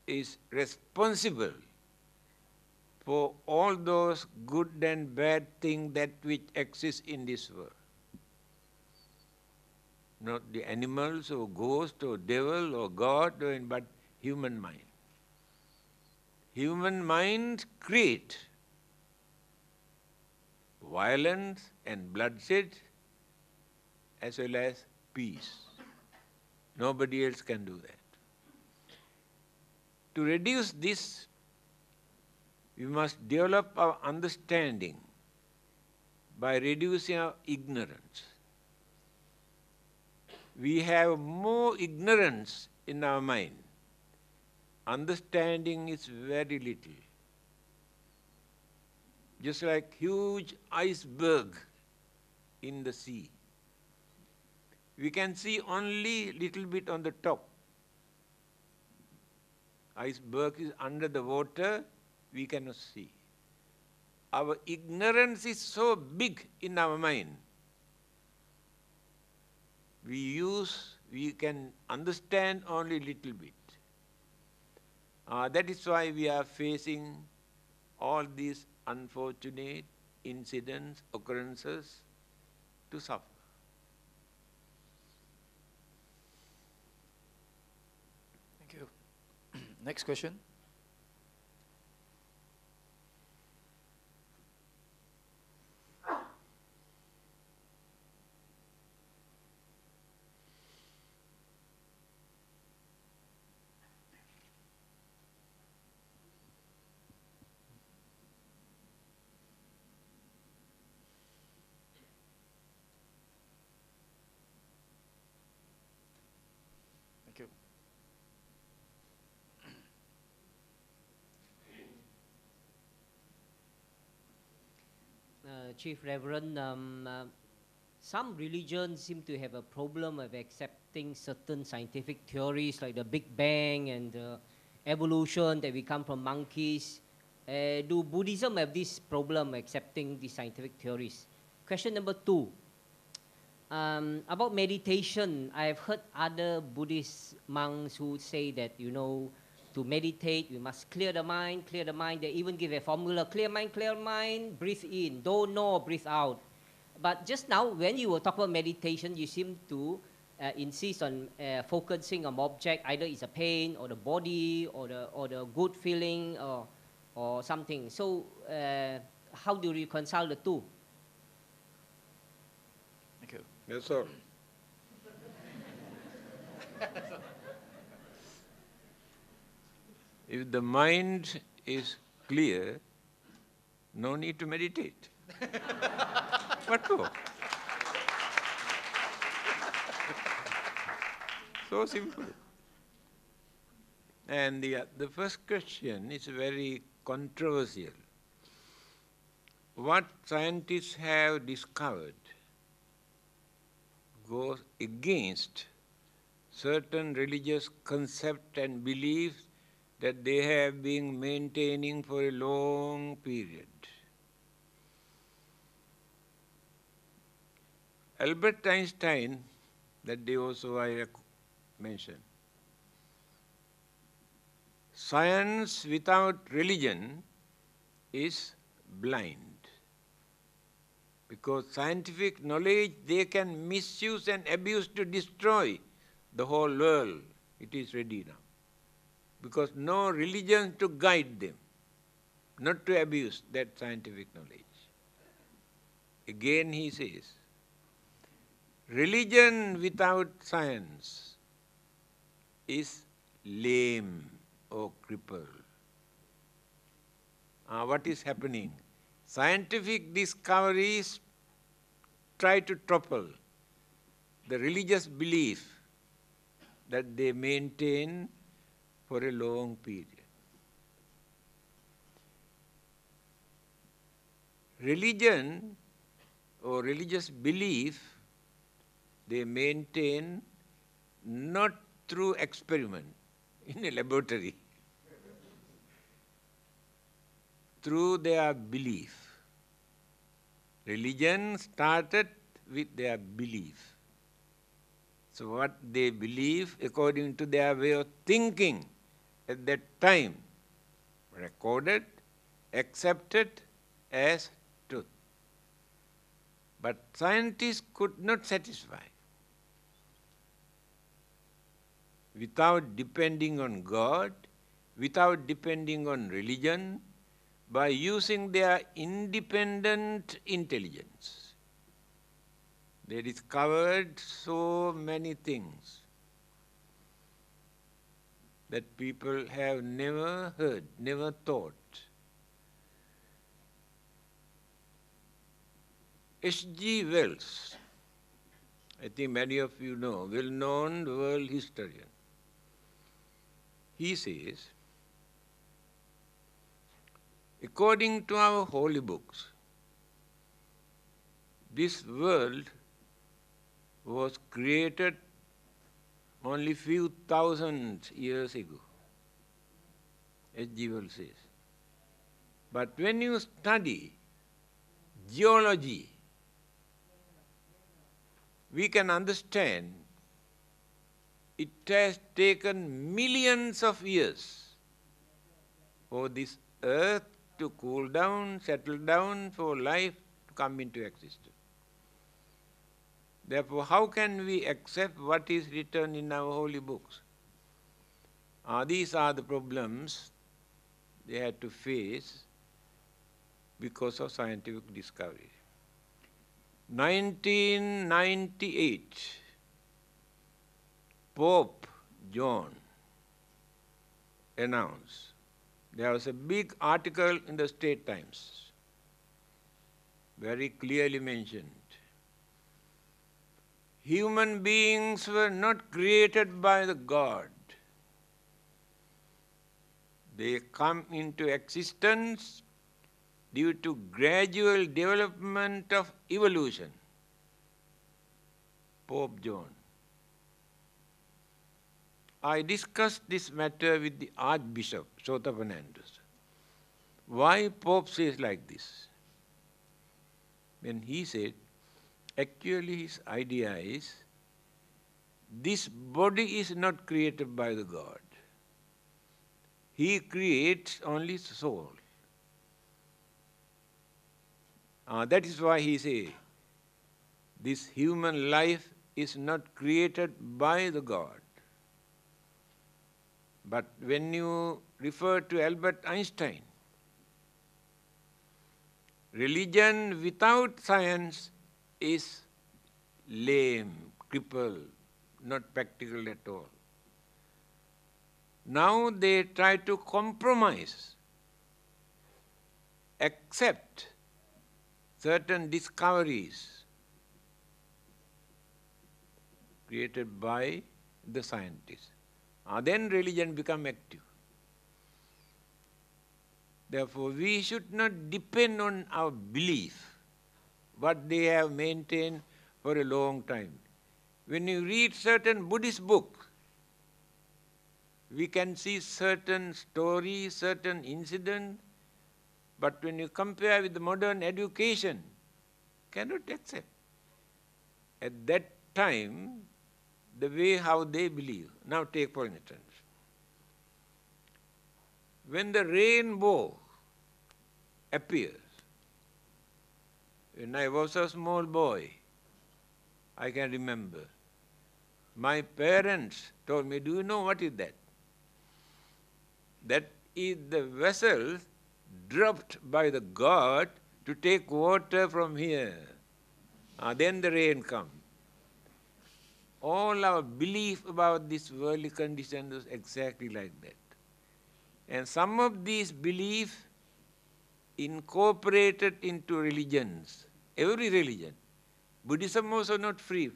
is responsible for all those good and bad things that which exist in this world. Not the animals or ghost or devil or God, but human mind. Human mind create violence and bloodshed as well as peace. Nobody else can do that. To reduce this, we must develop our understanding by reducing our ignorance. We have more ignorance in our mind. Understanding is very little. Just like huge iceberg in the sea. We can see only little bit on the top. Iceberg is under the water, we cannot see. Our ignorance is so big in our mind. We can understand only little bit. That is why we are facing all these unfortunate incidents, occurrences to suffer. Thank you. Next question. Thank you. Chief Reverend, some religions seem to have a problem of accepting certain scientific theories like the Big Bang and evolution, that we come from monkeys. Do Buddhism have this problem accepting these scientific theories? Question number 2. About meditation, I've heard other Buddhist monks who say that, to meditate, we must clear the mind. They even give a formula, clear mind, breathe in, don't know, breathe out. But just now, when you were talking about meditation, you seem to insist on focusing on object, either it's a pain or the body or the good feeling or something. So how do you reconcile the two? Thank you. That's all. If the mind is clear, no need to meditate. What for? So simple. And the first question is very controversial. What scientists have discovered goes against certain religious concepts and beliefs that they have been maintaining for a long period. Albert Einstein, that day also I mentioned, science without religion is blind. Because scientific knowledge, they can misuse and abuse to destroy the whole world. It is ready now. Because no religion to guide them, not to abuse that scientific knowledge. Again he says, religion without science is lame or crippled. What is happening? Scientific discoveries try to topple the religious belief that they maintain for a long period. Religion or religious belief, they maintain not through experiment in a laboratory, through their belief. Religion started with their belief. So what they believe according to their way of thinking at that time recorded, accepted as truth. But scientists could not satisfy. Without depending on God, without depending on religion, by using their independent intelligence, they discovered so many things that people have never heard, never thought. H.G. Wells, I think many of you know, well-known world historian. He says, according to our holy books, this world was created only few thousand years ago, H.G. Wells says. But when you study geology, we can understand it has taken millions of years for this earth to cool down, settle down, for life to come into existence. Therefore, how can we accept what is written in our holy books? These are the problems they had to face because of scientific discovery. 1998, Pope John announced, there was a big article in the State Times, very clearly mentioned, human beings were not created by the God. They come into existence due to gradual development of evolution. Pope John. I discussed this matter with the Archbishop, Dhammananda. Why Pope says like this? Then he said, actually his idea is, this body is not created by the God. He creates only soul. That is why he says, this human life is not created by the God. But when you refer to Albert Einstein, religion without science is lame, crippled, not practical at all. Now they try to compromise, accept certain discoveries created by the scientists. Then religion becomes active. Therefore, we should not depend on our belief, what they have maintained for a long time. When you read certain Buddhist books, we can see certain stories, certain incidents, but when you compare with the modern education, cannot accept. At that time, the way how they believe. Now take for instance, when the rainbow appears, when I was a small boy, I can remember, my parents told me, do you know what is that? That is the vessel dropped by the God to take water from here. Then the rain comes. All our belief about this worldly condition was exactly like that. And some of these beliefs incorporated into religions, every religion. Buddhism also not free.